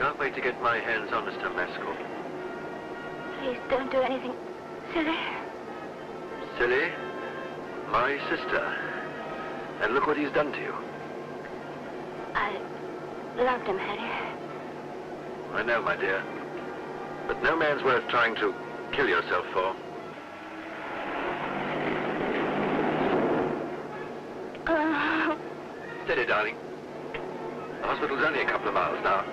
can't wait to get my hands on Mr. Maskell. Please don't do anything silly. Silly? My sister. And look what he's done to you. I loved him, Harry. I know, my dear. But no man's worth trying to kill yourself for. Steady, darling. The hospital's only a couple of miles now.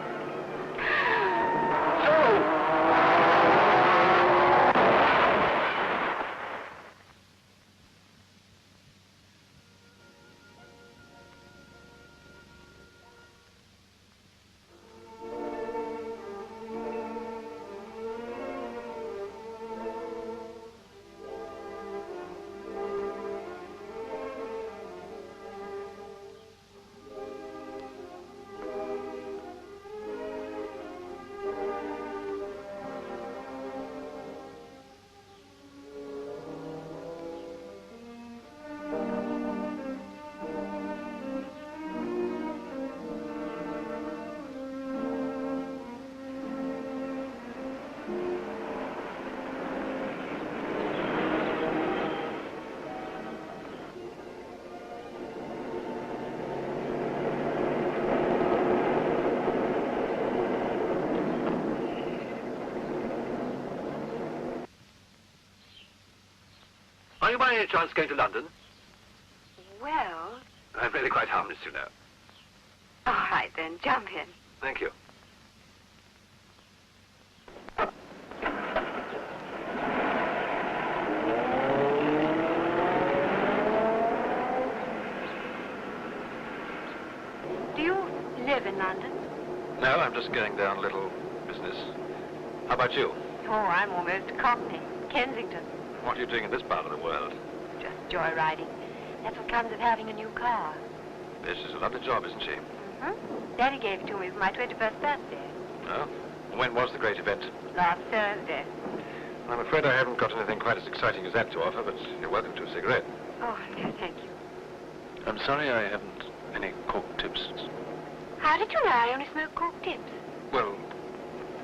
Are you by any chance going to London? Well... I'm really quite harmless, you know. All right, then. Jump in. Thank you. Do you live in London? No, I'm just going down a little business. How about you? Oh, I'm almost Cockney. Kensington. What are you doing in this part of the world? Just joyriding. That's what comes of having a new car. This is a lovely job, isn't she? Mm-hmm. Daddy gave it to me for my 21st birthday. Oh? And when was the great event? Last Thursday. I'm afraid I haven't got anything quite as exciting as that to offer, but you're welcome to a cigarette. Oh, no, thank you. I'm sorry I haven't any cork tips. How did you know I only smoke cork tips? Well,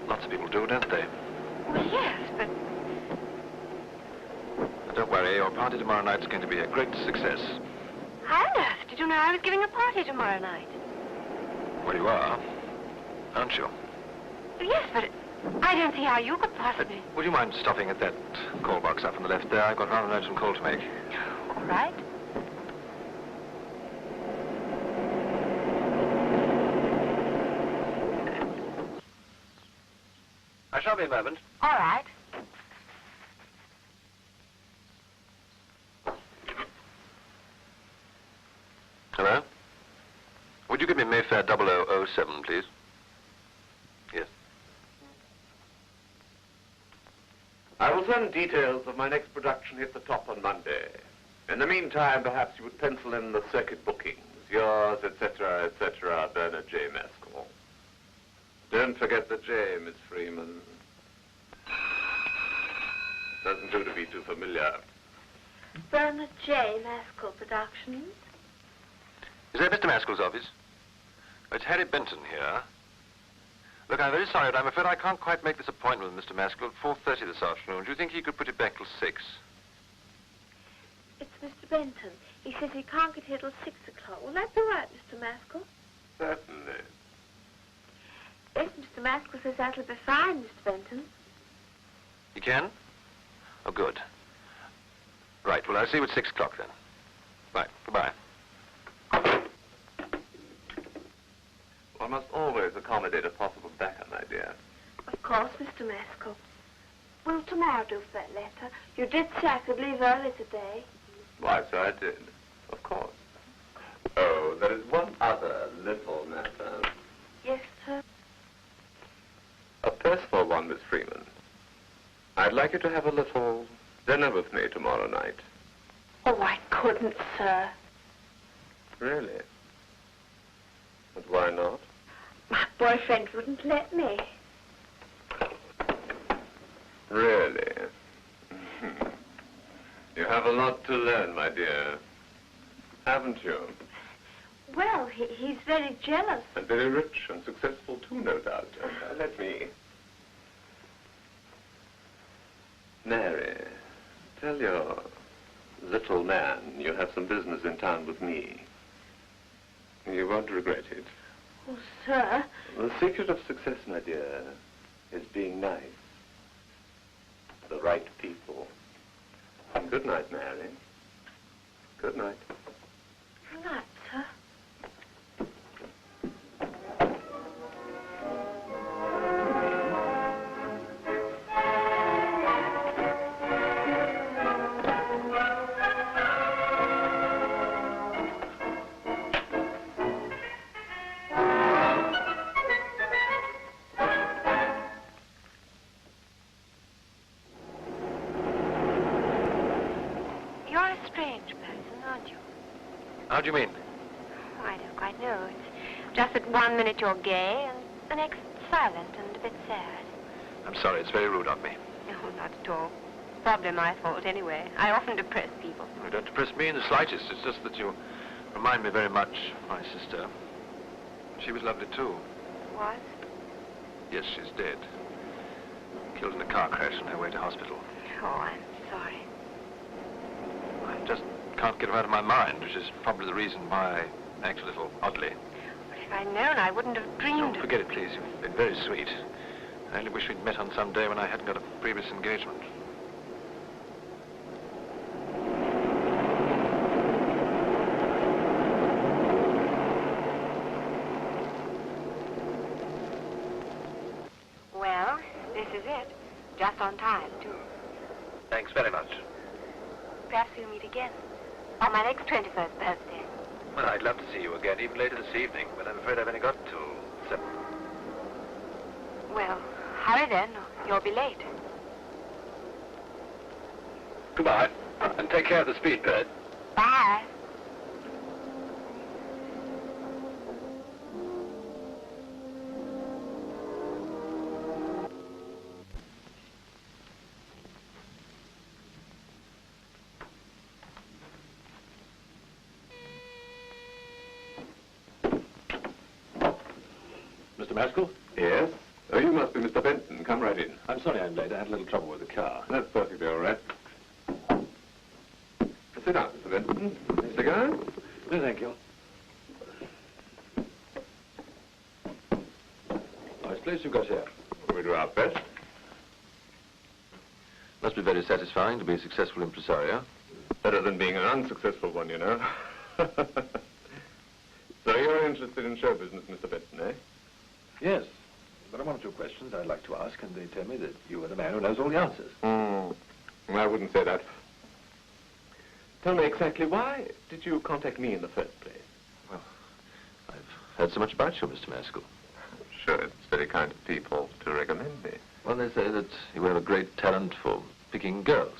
lots of people do, don't they? Well, yes, but... Don't worry, your party tomorrow night's going to be a great success. How on earth did you know I was giving a party tomorrow night? Well, you are, aren't you? Yes, but I don't see how you could possibly... Would you mind stopping at that call box up on the left there? I've got rather an urgent call to make. All right. I shall be a moment. All right. Hello? Would you give me Mayfair 0007, please? Yes. I will send details of my next production hit the top on Monday. In the meantime, perhaps you would pencil in the circuit bookings. Yours, etc., Bernard J. Maskell. Don't forget the J, Miss Freeman. Doesn't do to be too familiar. Bernard J. Maskell Productions. Is that Mr. Maskell's office? It's Harry Benton here. Look, I'm very sorry, but I'm afraid I can't quite make this appointment with Mr. Maskell at 4:30 this afternoon. Do you think he could put it back till 6? It's Mr. Benton. He says he can't get here till 6 o'clock. Will that be right, Mr. Maskell? Certainly. Yes, Mr. Maskell says that'll be fine, Mr. Benton. You can? Oh, good. Right, well, I'll see you at 6 o'clock then. Right, goodbye. One must always accommodate a possible backer, my dear. Of course, Mr. Maskell. Will tomorrow do for that letter? You did say I could leave early today. Why, so I did. Of course. Oh, there is one other little matter. Yes, sir. A personal one, Miss Freeman. I'd like you to have a little dinner with me tomorrow night. Oh, I couldn't, sir. Really? But why not? My boyfriend wouldn't let me. Really? You have a lot to learn, my dear. Haven't you? Well, he's very jealous. And very rich and successful too, no doubt. Let me... Mary, tell your little man you have some business in town with me. You won't regret it. Oh, sir. The secret of success, my dear, is being nice. The right people. Good night, Mary. Good night. Good night, sir. How do you mean? Oh, I don't quite know. It's just that 1 minute you're gay and the next silent and a bit sad. I'm sorry, it's very rude of me. No, not at all. Probably my fault anyway. I often depress people. You don't depress me in the slightest. It's just that you remind me very much of my sister. She was lovely too. Was? Yes, she's dead. Killed in a car crash on her way to hospital. Oh, I'm sorry. I just can't get her out of my mind, which is probably the reason why I act a little oddly. But if I'd known, I wouldn't have dreamed Don't forget it, please. You've been very sweet. I only wish we'd met on some day when I hadn't got a previous engagement. Well, this is it. Just on time, too. Thanks very much. Perhaps we'll meet again. On my next 21st birthday. Well, I'd love to see you again, even later this evening, but I'm afraid I've only got till 7. Well, hurry then, or you'll be late. Goodbye, and take care of the speedbird. Bye. Mr. Maskell? Yes? Oh, you must be Mr. Benton. Come right in. I'm sorry I'm late. I had a little trouble with the car. That's perfectly all right. Sit down, Mr. Benton. Cigar? No, thank you. Nice place you've got here. We do our best. Must be very satisfying to be a successful impresario. Better than being an unsuccessful one, you know. So you're interested in show business, Mr. Benton, eh? Yes. There are one or two questions I'd like to ask, and they tell me that you are the man who knows all the answers. I wouldn't say that. Tell me exactly, why did you contact me in the first place? Well, I've heard so much about you, Mr. Maskell. Sure, it's very kind of people to recommend me. Well, they say that you have a great talent for picking girls.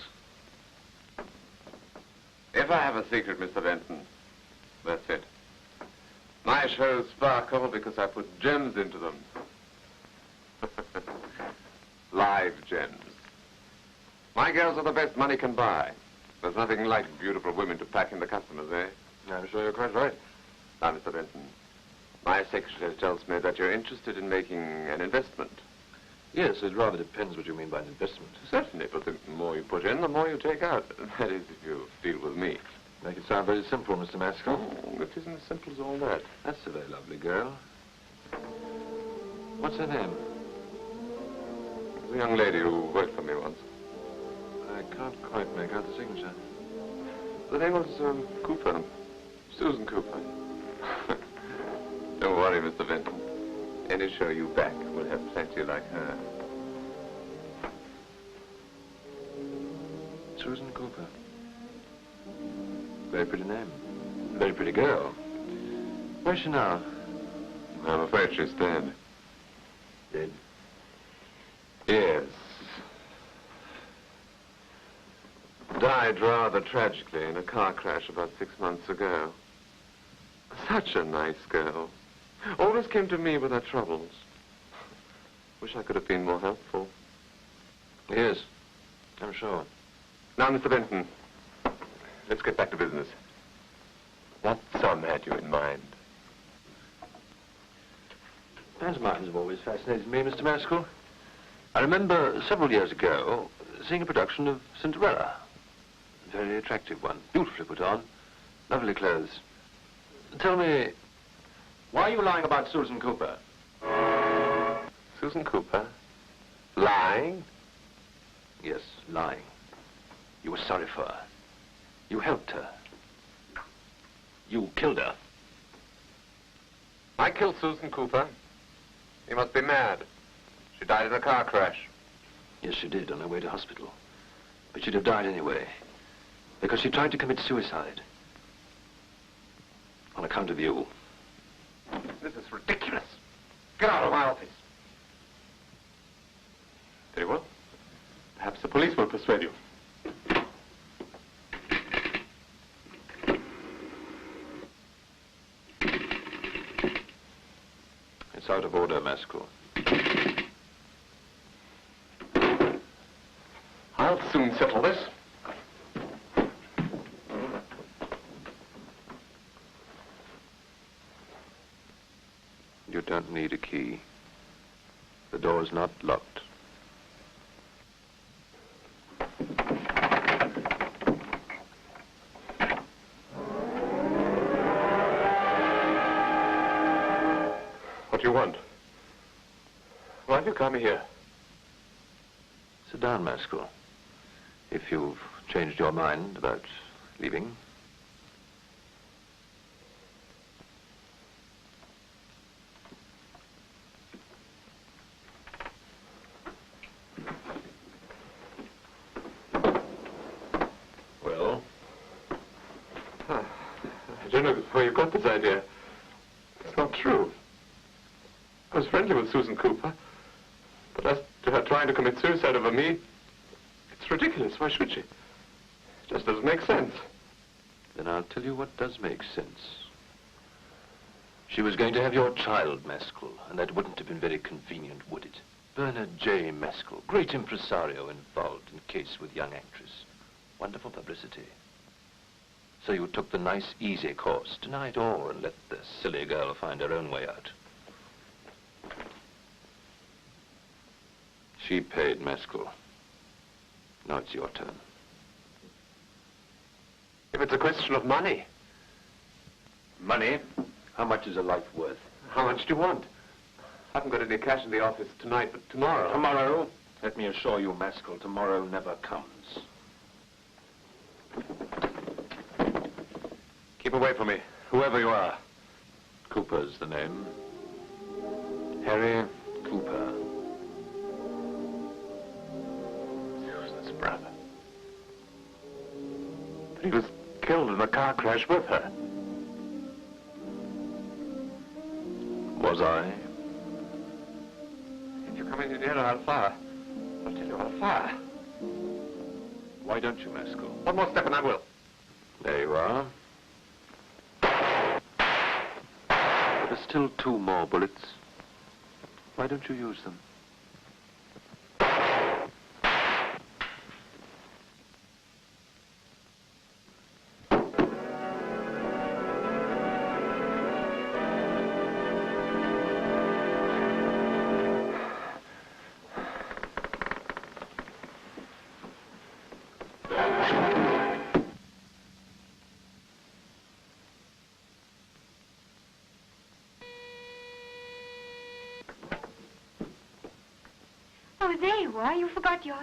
If I have a secret, Mr. Benton, that's it. My shows sparkle because I put gems into them. Live gems. My girls are the best money can buy. There's nothing like beautiful women to pack in the customers, eh? I'm sure you're quite right. Now, Mr. Benton, my secretary tells me that you're interested in making an investment. Yes, it rather depends what you mean by an investment. Certainly, but the more you put in, the more you take out. That is, if you deal with me. Make it sound very simple, Mr. Maskell. Oh, it isn't as simple as all that. That's a very lovely girl. What's her name? There's a young lady who worked for me once. I can't quite make out the signature. The name was Cooper. Susan Cooper. Don't worry, Mr. Benton. Any show you back will have plenty like her. Susan Cooper. Very pretty name. Very pretty girl. Where's she now? I'm afraid she's dead. Dead? Yes. Died rather tragically in a car crash about 6 months ago. Such a nice girl. Always came to me with her troubles. Wish I could have been more helpful. Yes, I'm sure. Now, Mr. Benton, let's get back to business. What sum had you in mind? Pantomimes have always fascinated me, Mr. Maskell. I remember several years ago seeing a production of Cinderella. A very attractive one, beautifully put on, lovely clothes. Tell me, why are you lying about Susan Cooper? Susan Cooper? Lying? Yes, lying. You were sorry for her. You helped her. You killed her. I killed Susan Cooper. You must be mad. She died in a car crash. Yes, she did, on her way to hospital. But she'd have died anyway, because she tried to commit suicide. On account of you. This is ridiculous. Get out of my office. Very well. Perhaps the police will persuade you. It's out of order, Maskell. I'll soon settle this. You don't need a key. The door's not locked. What do you want? Why have you come here? Sit down, Maskell. If you've changed your mind about leaving. Well? I don't know where you got this idea. It's not true. I was friendly with Susan Cooper. But as to her trying to commit suicide over me, it's ridiculous. Why should she? It just doesn't make sense. Then I'll tell you what does make sense. She was going to have your child, Maskell, and that wouldn't have been very convenient, would it? Bernard J. Maskell, great impresario involved in case with young actress. Wonderful publicity. So you took the nice, easy course, deny it all and let the silly girl find her own way out. She paid, Maskell. Now it's your turn. If it's a question of money. Money? How much is a life worth? How much do you want? I haven't got any cash in the office tonight, but tomorrow. Tomorrow? Let me assure you, Maskell, tomorrow never comes. Keep away from me, whoever you are. Cooper's the name. Harry Cooper. Susan's brother. But he was killed in a car crash with her. Was I? If you come any nearer, I'll fire. I'll tell you, I'll fire. Why don't you, Maskell? One more step and I will. There you are. There are still 2 more bullets. Why don't you use them? Oh, there you are. You forgot your...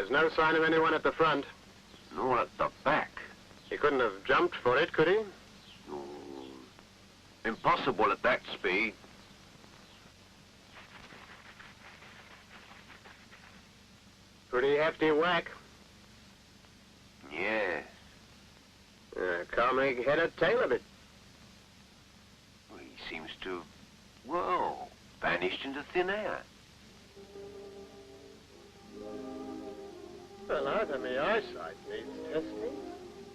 There's no sign of anyone at the front. Nor at the back. He couldn't have jumped for it, could he? No. Impossible at that speed. Pretty hefty whack. Yes. Can't make head or tail of it. Well, he seems to, well, vanished into thin air. Well, either my eyesight needs testing,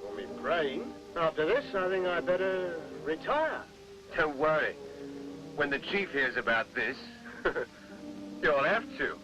or my brain. After this, I think I'd better retire. Don't worry. When the chief hears about this, you'll have to.